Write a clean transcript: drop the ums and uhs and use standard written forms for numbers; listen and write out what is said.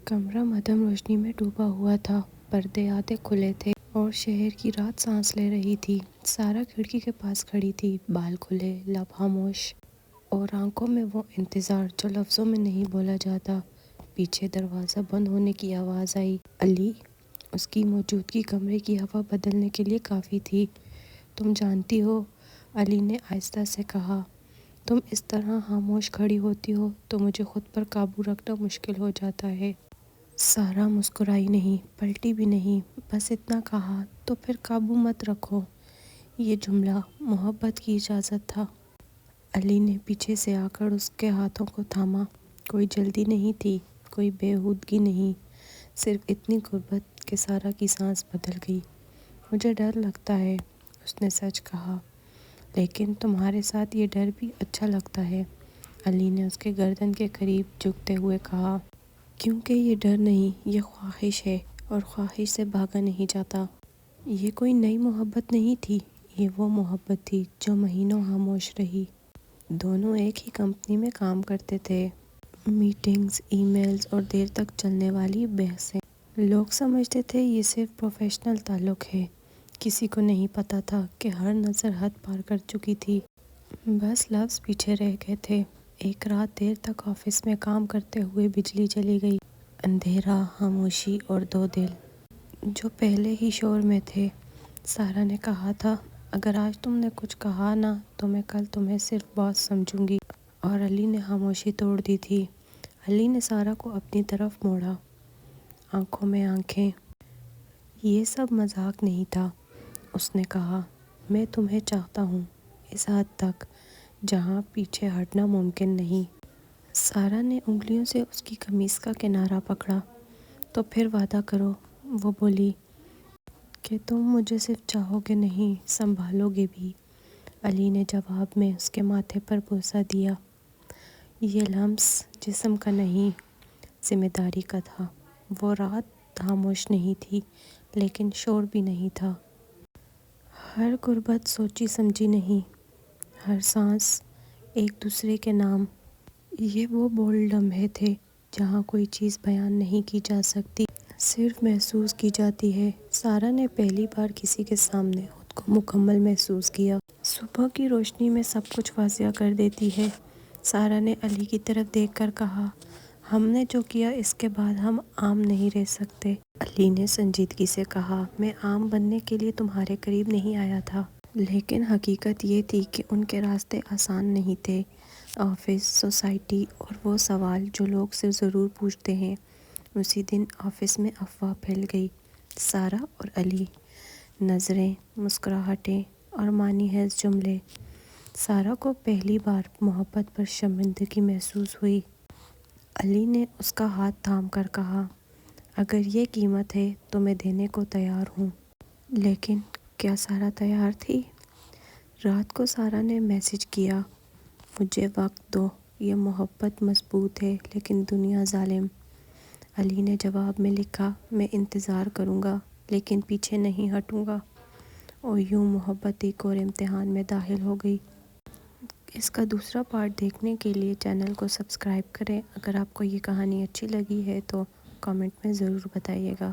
کمرہ مدھم روشنی میں ڈوبا ہوا تھا، پردے آدھے کھلے تھے اور شہر کی رات سانس لے رہی تھی۔ سارا کھڑکی کے پاس کھڑی تھی، بال کھلے، لب خاموش اور آنکھوں میں وہ انتظار جو لفظوں میں نہیں بولا جاتا۔ پیچھے دروازہ بند ہونے کی آواز آئی۔ علی، اس کی موجودگی کمرے کی ہوا بدلنے کے لیے کافی تھی۔ تم جانتی ہو، علی نے آہستہ سے کہا، تم اس طرح خاموش کھڑی ہوتی ہو تو مجھے خود پر قابو رکھنا مشکل ہو جاتا ہے۔ سارا مسکرائی نہیں، پلٹی بھی نہیں، بس اتنا کہا، تو پھر قابو مت رکھو۔ یہ جملہ محبت کی اجازت تھا۔ علی نے پیچھے سے آ کر اس کے ہاتھوں کو تھاما۔ کوئی جلدی نہیں تھی، کوئی بےہودگی نہیں، صرف اتنی قربت کہ سارا کی سانس بدل گئی۔ مجھے ڈر لگتا ہے، اس نے سچ کہا، لیکن تمہارے ساتھ یہ ڈر بھی اچھا لگتا ہے۔ علی نے اس کے گردن کے قریب جھکتے ہوئے کہا، کیونکہ یہ ڈر نہیں، یہ خواہش ہے، اور خواہش سے بھاگا نہیں جاتا۔ یہ کوئی نئی محبت نہیں تھی، یہ وہ محبت تھی جو مہینوں خاموش رہی۔ دونوں ایک ہی کمپنی میں کام کرتے تھے۔ میٹنگز، ای میلز اور دیر تک چلنے والی بحثیں۔ لوگ سمجھتے تھے یہ صرف پروفیشنل تعلق ہے۔ کسی کو نہیں پتا تھا کہ ہر نظر حد پار کر چکی تھی۔ بس لفظ پیچھے رہ گئے تھے۔ ایک رات دیر تک آفس میں کام کرتے ہوئے بجلی چلی گئی۔ اندھیرا، خاموشی اور دو دل جو پہلے ہی شور میں تھے۔ سارا نے کہا تھا، اگر آج تم نے کچھ کہا نا تو میں کل تمہیں صرف باس سمجھوں گی، اور علی نے خاموشی توڑ دی تھی۔ علی نے سارا کو اپنی طرف موڑا، آنکھوں میں آنکھیں۔ یہ سب مذاق نہیں تھا، اس نے کہا، میں تمہیں چاہتا ہوں، اس حد تک جہاں پیچھے ہٹنا ممکن نہیں۔ سارا نے انگلیوں سے اس کی قمیص کا کنارہ پکڑا۔ تو پھر وعدہ کرو، وہ بولی، کہ تم مجھے صرف چاہو گے نہیں، سنبھالو گے بھی۔ علی نے جواب میں اس کے ماتھے پر بوسہ دیا۔ یہ لمس جسم کا نہیں، ذمہ داری کا تھا۔ وہ رات خاموش نہیں تھی، لیکن شور بھی نہیں تھا۔ ہر قربت سوچی سمجھی نہیں، ہر سانس ایک دوسرے کے نام۔ یہ وہ بولڈ لمحے تھے جہاں کوئی چیز بیان نہیں کی جا سکتی، صرف محسوس کی جاتی ہے۔ سارا نے پہلی بار کسی کے سامنے خود کو مکمل محسوس کیا۔ صبح کی روشنی میں سب کچھ واضح کر دیتی ہے۔ سارا نے علی کی طرف دیکھ کر کہا، ہم نے جو کیا اس کے بعد ہم عام نہیں رہ سکتے۔ علی نے سنجیدگی سے کہا، میں عام بننے کے لیے تمہارے قریب نہیں آیا تھا، لیکن حقیقت یہ تھی کہ ان کے راستے آسان نہیں تھے۔ آفس، سوسائٹی اور وہ سوال جو لوگ سے ضرور پوچھتے ہیں۔ اسی دن آفس میں افواہ پھیل گئی۔ سارا اور علی، نظریں، مسکراہٹیں اور معنی خیز جملے۔ سارا کو پہلی بار محبت پر شرمندگی محسوس ہوئی۔ علی نے اس کا ہاتھ تھام کر کہا، اگر یہ قیمت ہے تو میں دینے کو تیار ہوں۔ لیکن کیا سارا تیار تھی؟ رات کو سارا نے میسج کیا، مجھے وقت دو، یہ محبت مضبوط ہے لیکن دنیا ظالم۔ علی نے جواب میں لکھا، میں انتظار کروں گا لیکن پیچھے نہیں ہٹوں گا۔ اور یوں محبت ایک اور امتحان میں داخل ہو گئی۔ اس کا دوسرا پارٹ دیکھنے کے لیے چینل کو سبسکرائب کریں۔ اگر آپ کو یہ کہانی اچھی لگی ہے تو کامنٹ میں ضرور بتائیے گا۔